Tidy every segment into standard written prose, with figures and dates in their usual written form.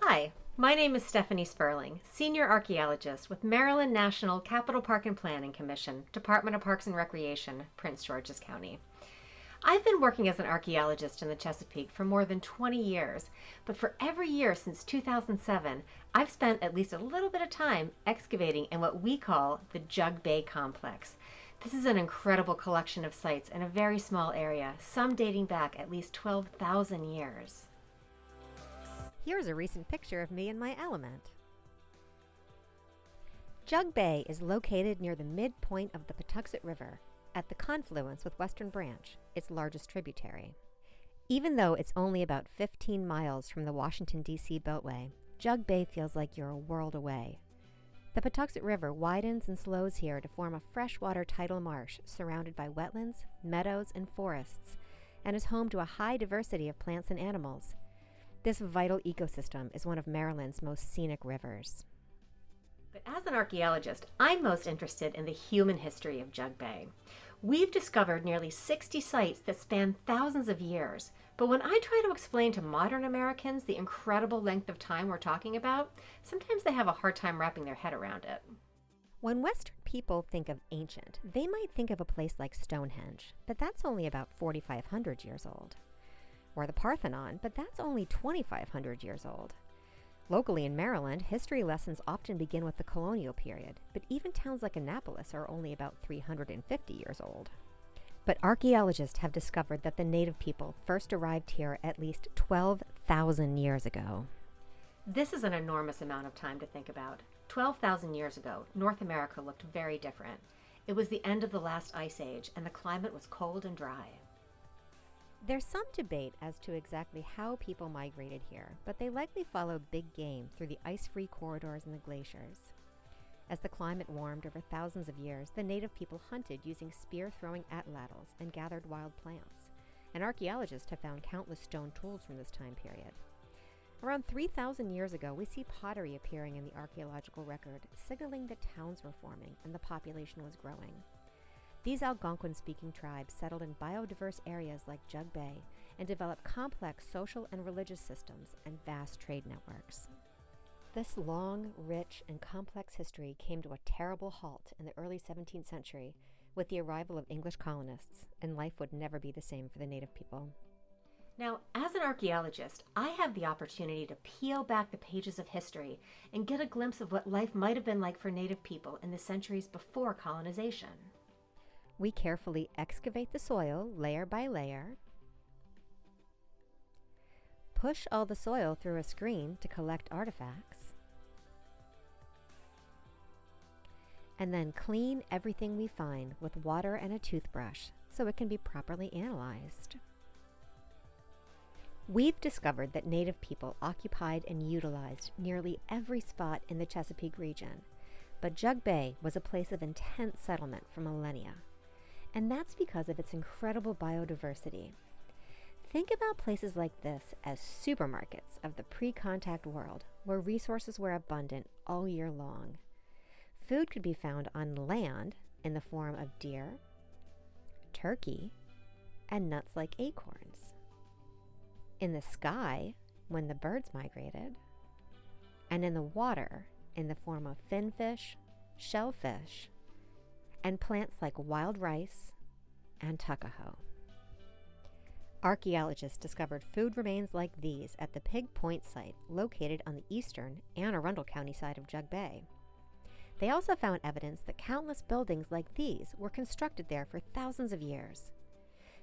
Hi, my name is Stephanie Sperling, Senior Archaeologist with Maryland National Capital Park and Planning Commission, Department of Parks and Recreation, Prince George's County. I've been working as an archaeologist in the Chesapeake for more than 20 years, but for every year since 2007, I've spent at least a little bit of time excavating in what we call the Jug Bay Complex. This is an incredible collection of sites in a very small area, some dating back at least 12,000 years. Here's a recent picture of me in my element. Jug Bay is located near the midpoint of the Patuxent River, at the confluence with Western Branch, its largest tributary. Even though it's only about 15 miles from the Washington, D.C. Beltway, Jug Bay feels like you're a world away. The Patuxent River widens and slows here to form a freshwater tidal marsh surrounded by wetlands, meadows, and forests, and is home to a high diversity of plants and animals. This vital ecosystem is one of Maryland's most scenic rivers. But as an archaeologist, I'm most interested in the human history of Jug Bay. We've discovered nearly 60 sites that span thousands of years, but when I try to explain to modern Americans the incredible length of time we're talking about, sometimes they have a hard time wrapping their head around it. When Western people think of ancient, they might think of a place like Stonehenge, but that's only about 4,500 years old. Or the Parthenon, but that's only 2,500 years old. Locally in Maryland, history lessons often begin with the colonial period, but even towns like Annapolis are only about 350 years old. But archaeologists have discovered that the native people first arrived here at least 12,000 years ago. This is an enormous amount of time to think about. 12,000 years ago, North America looked very different. It was the end of the last ice age, and the climate was cold and dry. There's some debate as to exactly how people migrated here, but they likely followed big game through the ice-free corridors and the glaciers. As the climate warmed over thousands of years, the native people hunted using spear-throwing atlatls and gathered wild plants, and archaeologists have found countless stone tools from this time period. Around 3,000 years ago, we see pottery appearing in the archaeological record, signaling that towns were forming and the population was growing. These Algonquin-speaking tribes settled in biodiverse areas like Jug Bay and developed complex social and religious systems and vast trade networks. This long, rich, and complex history came to a terrible halt in the early 17th century with the arrival of English colonists, and life would never be the same for the native people. Now, as an archaeologist, I have the opportunity to peel back the pages of history and get a glimpse of what life might have been like for native people in the centuries before colonization. We carefully excavate the soil layer by layer, push all the soil through a screen to collect artifacts, and then clean everything we find with water and a toothbrush so it can be properly analyzed. We've discovered that native people occupied and utilized nearly every spot in the Chesapeake region, but Jug Bay was a place of intense settlement for millennia. And that's because of its incredible biodiversity. Think about places like this as supermarkets of the pre-contact world, where resources were abundant all year long. Food could be found on land in the form of deer, turkey, and nuts like acorns. In the sky, when the birds migrated, and in the water in the form of finfish, shellfish, and plants like wild rice and tuckahoe. Archaeologists discovered food remains like these at the Pig Point site located on the eastern Anne Arundel County side of Jug Bay. They also found evidence that countless buildings like these were constructed there for thousands of years.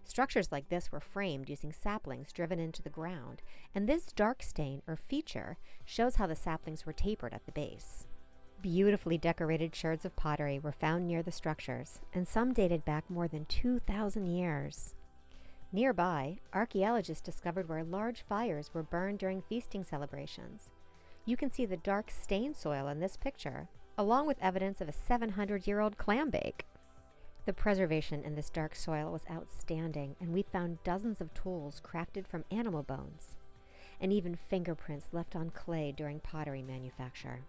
Structures like this were framed using saplings driven into the ground, and this dark stain or feature shows how the saplings were tapered at the base. Beautifully decorated sherds of pottery were found near the structures, and some dated back more than 2,000 years. Nearby, archaeologists discovered where large fires were burned during feasting celebrations. You can see the dark stained soil in this picture, along with evidence of a 700-year-old clam bake. The preservation in this dark soil was outstanding, and we found dozens of tools crafted from animal bones, and even fingerprints left on clay during pottery manufacture.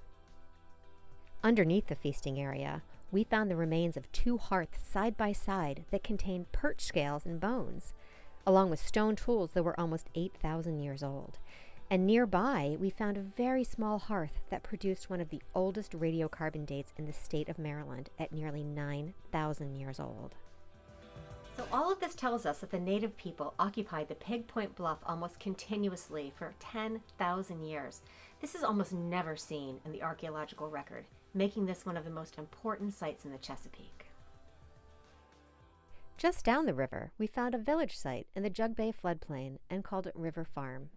Underneath the feasting area, we found the remains of 2 hearths side by side that contained perch scales and bones, along with stone tools that were almost 8,000 years old. And nearby, we found a very small hearth that produced one of the oldest radiocarbon dates in the state of Maryland at nearly 9,000 years old. So all of this tells us that the native people occupied the Pig Point Bluff almost continuously for 10,000 years. This is almost never seen in the archaeological record, making this one of the most important sites in the Chesapeake. Just down the river, we found a village site in the Jug Bay floodplain and called it River Farm.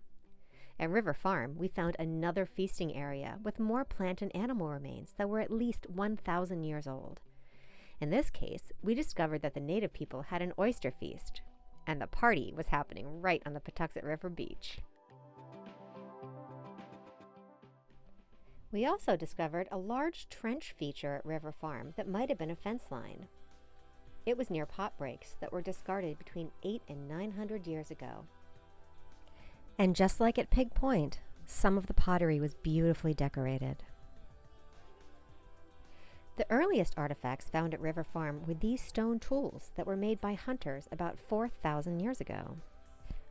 At River Farm, we found another feasting area with more plant and animal remains that were at least 1,000 years old. In this case, we discovered that the native people had an oyster feast, and the party was happening right on the Patuxent River beach. We also discovered a large trench feature at River Farm that might have been a fence line. It was near pot breaks that were discarded between 800 and 900 years ago. And just like at Pig Point, some of the pottery was beautifully decorated. The earliest artifacts found at River Farm were these stone tools that were made by hunters about 4,000 years ago.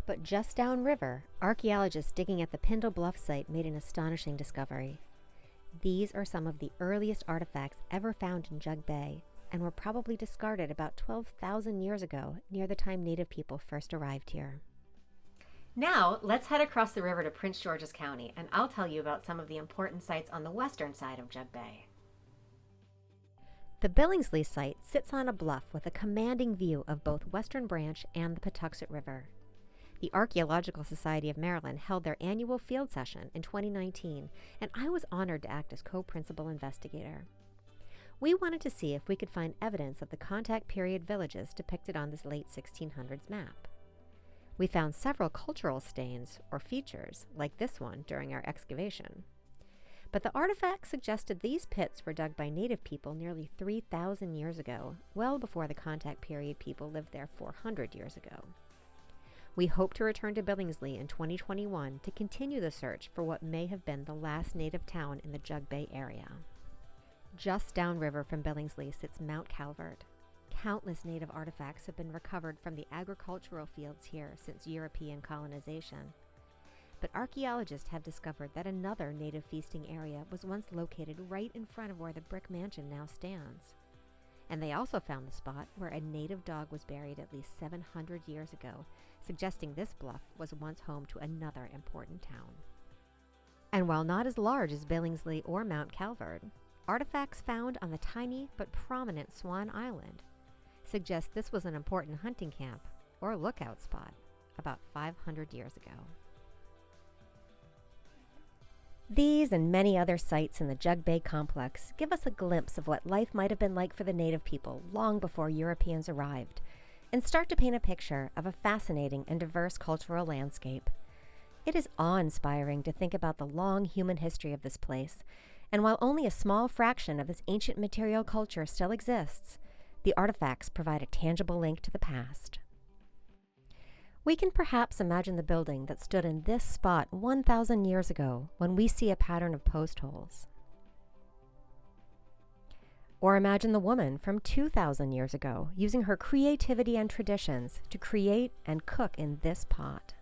But just downriver, archaeologists digging at the Pindle Bluff site made an astonishing discovery. These are some of the earliest artifacts ever found in Jug Bay, and were probably discarded about 12,000 years ago, near the time native people first arrived here. Now, let's head across the river to Prince George's County, and I'll tell you about some of the important sites on the western side of Jug Bay. The Billingsley Site sits on a bluff with a commanding view of both Western Branch and the Patuxent River. The Archaeological Society of Maryland held their annual field session in 2019, and I was honored to act as co-principal investigator. We wanted to see if we could find evidence of the contact period villages depicted on this late 1600s map. We found several cultural stains or features, like this one, during our excavation. But the artifacts suggested these pits were dug by native people nearly 3,000 years ago, well before the contact period people lived there 400 years ago. We hope to return to Billingsley in 2021 to continue the search for what may have been the last native town in the Jug Bay area. Just downriver from Billingsley sits Mount Calvert. Countless native artifacts have been recovered from the agricultural fields here since European colonization. But archaeologists have discovered that another native feasting area was once located right in front of where the brick mansion now stands. And they also found the spot where a native dog was buried at least 700 years ago, suggesting this bluff was once home to another important town. And while not as large as Billingsley or Mount Calvert, artifacts found on the tiny but prominent Swan Island suggest this was an important hunting camp or lookout spot about 500 years ago. These and many other sites in the Jug Bay Complex give us a glimpse of what life might have been like for the native people long before Europeans arrived, and start to paint a picture of a fascinating and diverse cultural landscape. It is awe-inspiring to think about the long human history of this place, and while only a small fraction of this ancient material culture still exists, the artifacts provide a tangible link to the past. We can perhaps imagine the building that stood in this spot 1,000 years ago when we see a pattern of post holes. Or imagine the woman from 2,000 years ago using her creativity and traditions to create and cook in this pot.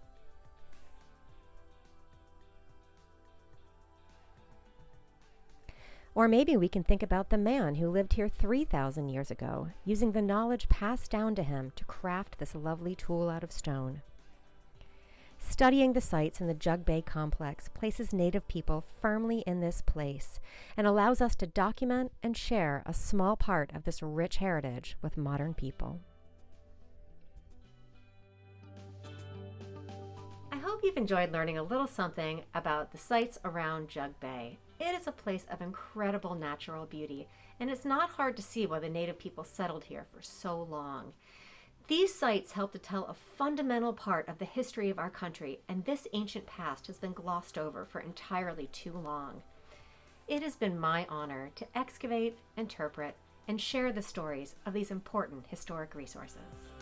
Or maybe we can think about the man who lived here 3,000 years ago, using the knowledge passed down to him to craft this lovely tool out of stone. Studying the sites in the Jug Bay Complex places native people firmly in this place and allows us to document and share a small part of this rich heritage with modern people. I hope you've enjoyed learning a little something about the sites around Jug Bay. It is a place of incredible natural beauty, and it's not hard to see why the native people settled here for so long. These sites help to tell a fundamental part of the history of our country, and this ancient past has been glossed over for entirely too long. It has been my honor to excavate, interpret, and share the stories of these important historic resources.